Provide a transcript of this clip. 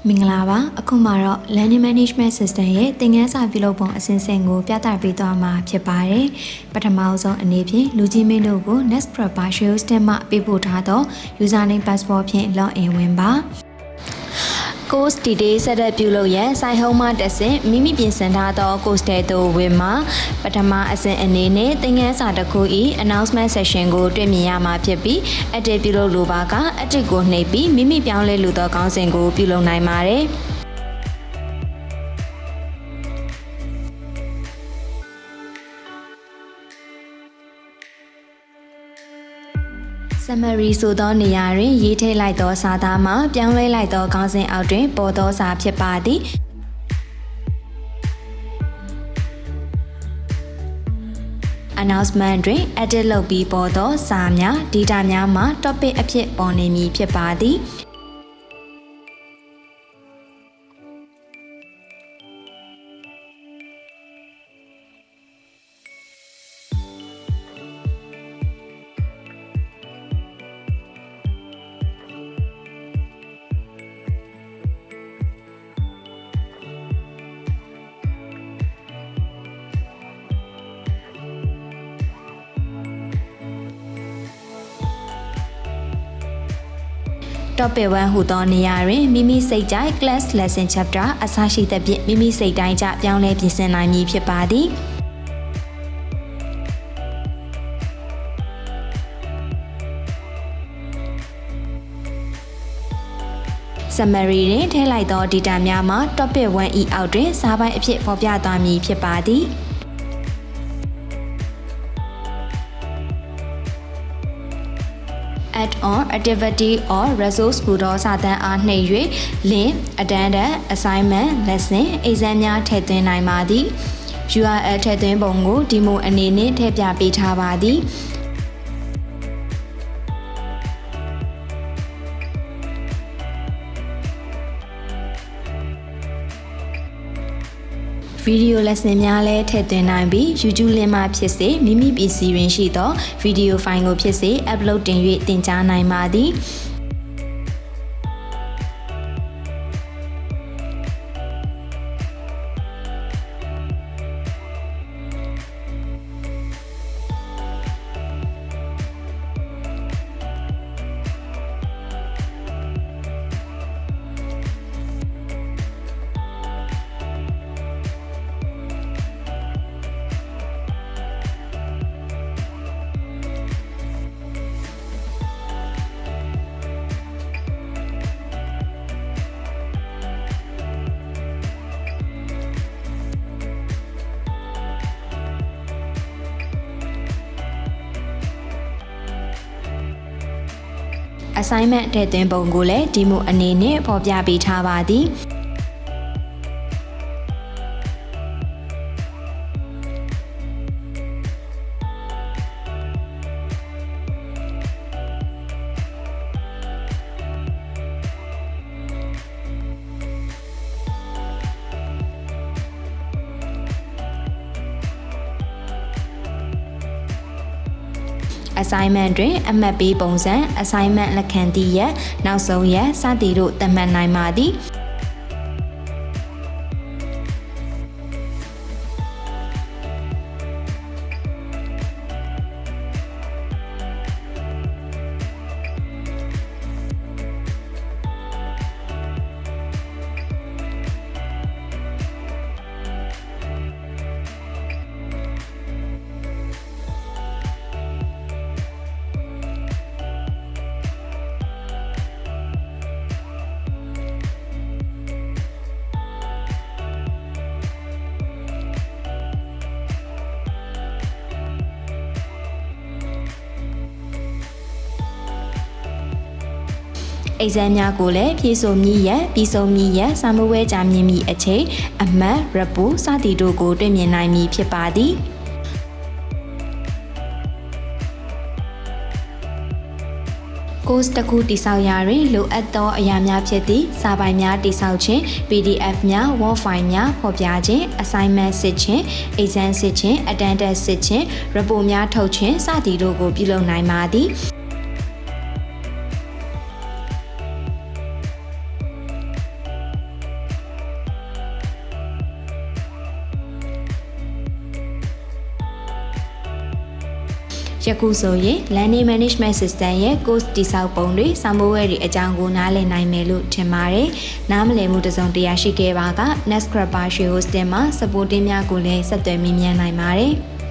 မင်္ဂလာပါအခုမှာတော့ Learning Management System ရဲ့သင်ခန်းစာပြုလုပ်ပုံအစဉ်စဉ်ကိုပြသပေးသွားမှာဖြစ်ပါတယ်ပထမဆုံးအနေဖြင့်လူကြီးမင်းတို့ကို NetScriper Shell System မှပေးပို့ထားသော Username Password ဖြင့် Login ဝင်ပါCourse Detail Setup ပြုလုပ်ရန် Site Home မှတက်ဆင့်မိမိပြင်ဆင်ထားသော Course တဲသို့ဝင်မှာပထမအဆင့်အနေနဲ့သင်ခန်းစာတစ်ခု၏ Announcement Section ကိုတွေ့မြင်ရမှာဖြစ်ပြီး Edit ပြုလုပ်လိုပါက Edit ကိုနှိပ်ပြီးမိမိပြောင်းလဲလိုသောခေါင်းစဉ်ကိုပြုလုပ်နိုင်ပါတယ်Summary ဆိုသောနေရာတွင်ရေးထည့်လိုက်သောစာသားမှာပြောင်းလဲလိုက်သောခေါင်းစဉ်အောက်တွင်ပေါ်သောစာဖြစ်ပါသည် Announcement တွင် edit လုပ်ပြီးပေါ်သောစာများ data များမှာ topic အဖြစ်ပေါ်နေမည်ဖြစ်ပါသည်Topic 1 ဟူသောနေရာတွင်မိမိစိတ်ကြိုက် Class Lesson Chapter အစရှိသဖြင့်မိမိစိတ်တိုင်းကျပြောင်းလဲပြင်ဆင်နိုင်မည်ဖြစ်ပါသည် Summary တွင်ထည့်လိုက်သော data များမှာ Topic 1 ၏အောက်တွင်စာပိုင်းအဖြစ်ဖော်ပြသွားမည်ဖြစ်ပါသည် Add-on activity or resource ဟူသောစာတမ်းအားနှိပ်၍ link, attendance, assignment, lesson, exam များထည့်သွင်းနိုင်ပါသည် URL ထည့်သွင်းပုံကို demo အနေနဲ့ထည့်ပြပေးထားပါသည်ဗီဒီယို lesson များလည်းထည့်သွင်းနိုင်ပြီး YouTube link မှာဖြစ်စေမိမိ PC တွင်ရှိသောဗီဒီယိုဖိုင်ကိုဖြစ်စေ upload တင်၍သင်ကြားနိုင်ပါသည်assignment ထည့်သွင်းပုံကိုလည်း demo အနေနဲ့ဖော်ပြပေးထားပါသည်assignment တွင်အမှတ်ပေးပုံစံ assignment လက်ခံသည့်ရက်နောက်ဆုံးရက်စသည်တို့သတ်မှတ်နိုင်ပါသည်exam များကိုလည်းဖြည့်ဆို့မည်ရက်ပြီးဆုံးမည်ရက်စာမေးပွဲကြာမြင့်မည်အချိန်အမှတ် report စသည်တို့ကိုတွေ့မြင်နိုင်မည်ဖြစ်ပါသည်Course တစ်ခုတိစောက်ရာတွင်လိုအပ်သောအရာများဖြစ်သည့်စာပိုင်များတိစောက်ခြင်း PDF များ Word file များဖော်ပြခြင်း assignment စစ်ခြင်း exam စစ်ခြင်း attendance စစ်ခြင်း report များထုတ်ခြင်းစသည်တို့ကိုပြုလုပ်နိုင်ပါသည် ယခုဆိုရင် Learning Management System ရဲ့ course တိစောက်ပုံတွေစာမိုးဝဲတွေအကြောင်းကိုနားလည်နိုင်မယ်လို့ထင်ပါတယ်။နားမလည်မှုတစ်စုံတရာရှိခဲ့ပါက NetScriper Share Hosting မှာ supporting များကိုလည်းဆက်သွယ်မြင်မြန်နိုင်ပါတယ်။